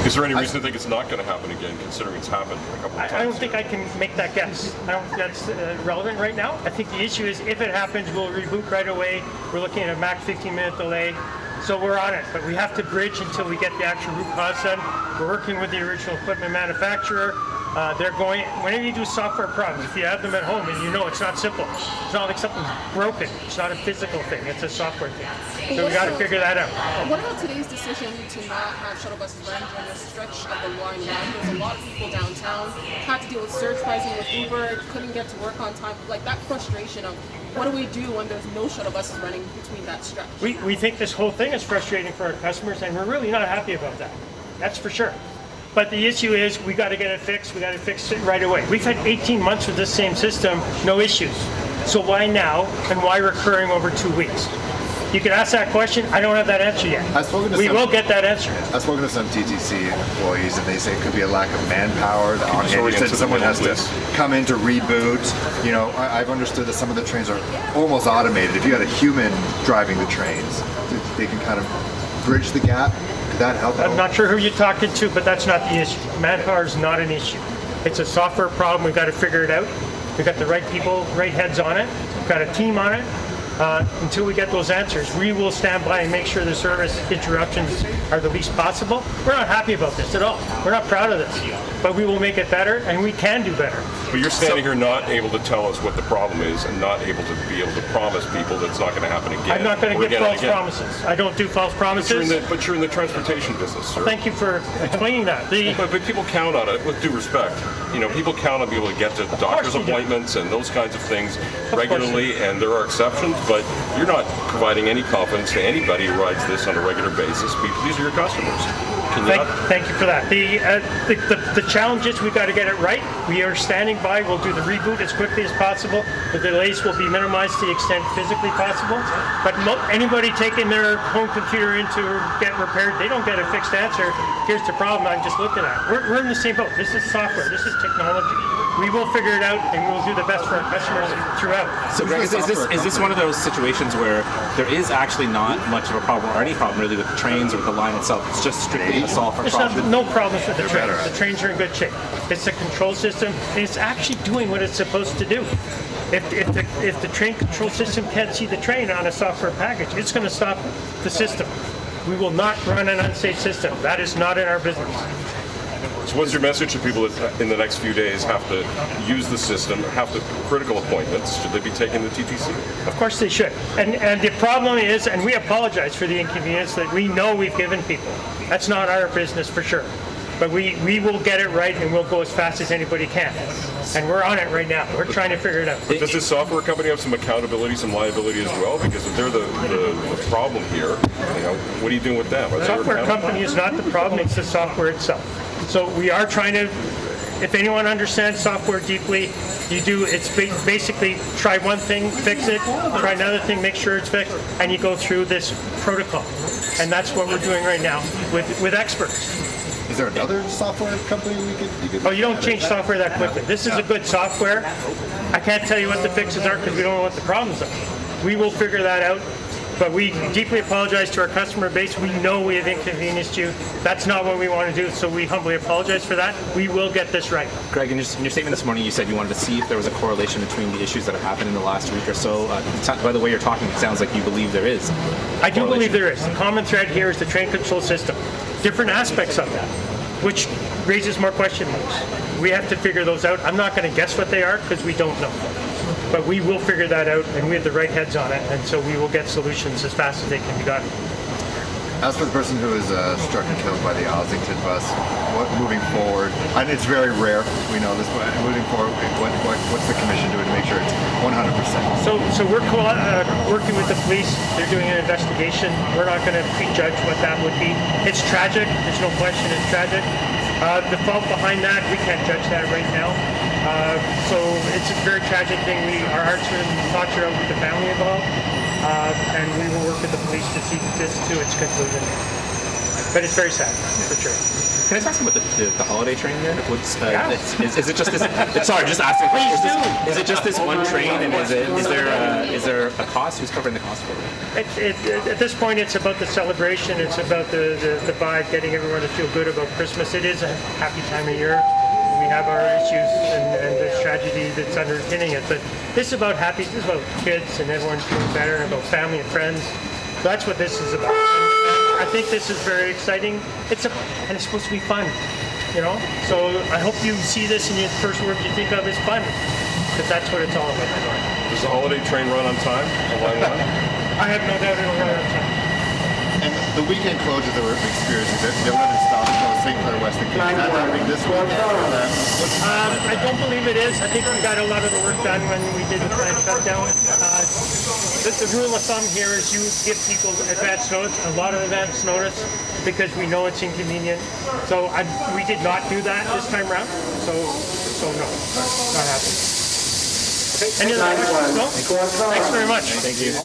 Is there any reason to think it's not going to happen again, considering it's happened a couple of times? I don't think I can make that guess. I don't think that's relevant right now. I think the issue is if it happens, we'll reboot right away. We're looking at a max 15-minute delay. So we're on it, but we have to bridge until we get the actual root cause done. We're working with the original equipment manufacturer. They're going, whenever you do software problems, if you have them at home and you know it's not simple, it's not like something's broken, it's not a physical thing, it's a software thing. So we got to figure that out. What about today's decision to not have shuttle buses run during a stretch of the line? There's a lot of people downtown, had to deal with surge pricing with Uber, couldn't get to work on time. Like that frustration of what do we do when there's no shuttle buses running between that stretch? We think this whole thing is frustrating for our customers and we're really not happy about that. That's for sure. But the issue is we got to get it fixed. We got to fix it right away. We've had 18 months with this same system, no issues. So why now and why recurring over 2 weeks? You can ask that question. I don't have that answer yet. We will get that answer. I've spoken to some TTC employees, and they say it could be a lack of manpower. On hand, you said someone has to come in to reboot. You know, I've understood that some of the trains are almost automated. If you had a human driving the trains, they can kind of bridge the gap. Could that help? I'm not sure who you're talking to, but that's not the issue. Manpower is not an issue. It's a software problem. We've got to figure it out. We've got the right people, right heads on it. We've got a team on it. Until we get those answers, we will stand by and make sure the service interruptions are the least possible. We're not happy about this at all. We're not proud of this, but we will make it better, and we can do better. But you're standing here not able to tell us what the problem is and not able to promise people that it's not going to happen again. I'm not going to give false promises. I don't do false promises. But you're in the transportation business, sir. Well, thank you for explaining that. But people count on it, with due respect. You know, people count on being able to get to doctor's appointments and those kinds of things regularly, and there are exceptions, but you're not providing any confidence to anybody who rides this on a regular basis. These are your customers. Thank you for that. The challenge is we've got to get it right. We are standing by. We'll do the reboot as quickly as possible. The delays will be minimized to the extent physically possible. But anybody taking their home computer in to get repaired, they don't get a fixed answer. Here's the problem I'm just looking at. We're in the same boat. This is software. This is technology. We will figure it out, and we will do the best for our customers throughout. So, Greg, is this one of those situations where there is actually not much of a problem or any problem really with the trains or with the line itself? It's just strictly a software problem? No problems with the trains. The trains are in good shape. It's a control system, and it's actually doing what it's supposed to do. If the train control system can't see the train on a software package, it's going to stop the system. We will not run an unsafe system. That is not in our business. So what's your message to people that in the next few days have to use the system, have to critical appointments? Should they be taking the TTC? Of course they should. And the problem is, and we apologize for the inconvenience that we know we've given people. That's not our business for sure. But we will get it right, and we'll go as fast as anybody can. And we're on it right now. We're trying to figure it out. But does this software company have some accountability, some liability as well? Because if they're the problem here, you know, what are you doing with them? The software company is not the problem, it's the software itself. So we are trying to, if anyone understands software deeply, it's basically try one thing, fix it, try another thing, make sure it's fixed, and you go through this protocol. And that's what we're doing right now with experts. Is there another software company you could? Oh, you don't change software that quickly. This is a good software. I can't tell you what the fixes are because we don't know what the problems are. We will figure that out. But we deeply apologize to our customer base. We know we have inconvenienced you. That's not what we want to do, so we humbly apologize for that. We will get this right. Greg, in your statement this morning, you said you wanted to see if there was a correlation between the issues that have happened in the last week or so. By the way you're talking, it sounds like you believe there is. I do believe there is. The common thread here is the train control system. Different aspects of that, which raises more question marks. We have to figure those out. I'm not going to guess what they are because we don't know. But we will figure that out, and we have the right heads on it, and so we will get solutions as fast as they can be gotten. As for the person who was struck and killed by the Ossington bus, moving forward, and it's very rare, we know this, but moving forward, what's the commission doing to make sure it's 100%? So we're working with the police. They're doing an investigation. We're not going to prejudge what that would be. It's tragic. There's no question it's tragic. The fault behind that, we can't judge that right now. So it's a very tragic thing. Our hearts and thoughts are out with the family involved, and we will work with the police to see this to its conclusion. But it's very sad, for sure. Can I just ask about the holiday train here? What's, Yeah. is it just this? Sorry, just asking. Please Is it just this one train, and is there a cost? Who's covering the cost for it? At this point, it's about the celebration. It's about the vibe, getting everyone to feel good about Christmas. It is a happy time of year. We have our issues and the tragedy that's underpinning it. But this is about happy. This is about kids and everyone feeling better, and about family and friends. So that's what this is about. And I think this is very exciting. And it's supposed to be fun, you know. So I hope you see this and the first word you think of is fun, because that's what it's all about. Does the holiday train run on time on line 1? I have no doubt it'll run on time. And the weekend closures that we're experiencing, they were not stopped until St. Clair West. Is that happening this weekend? I don't believe it is. I think we got a lot of the work done when we did the plant shutdown. The rule of thumb here is you give people advance notice, a lot of advance notice, because we know it's inconvenient. So we did not do that this time around. So no, not happening. Any other questions? No? Thanks very much. Thank you.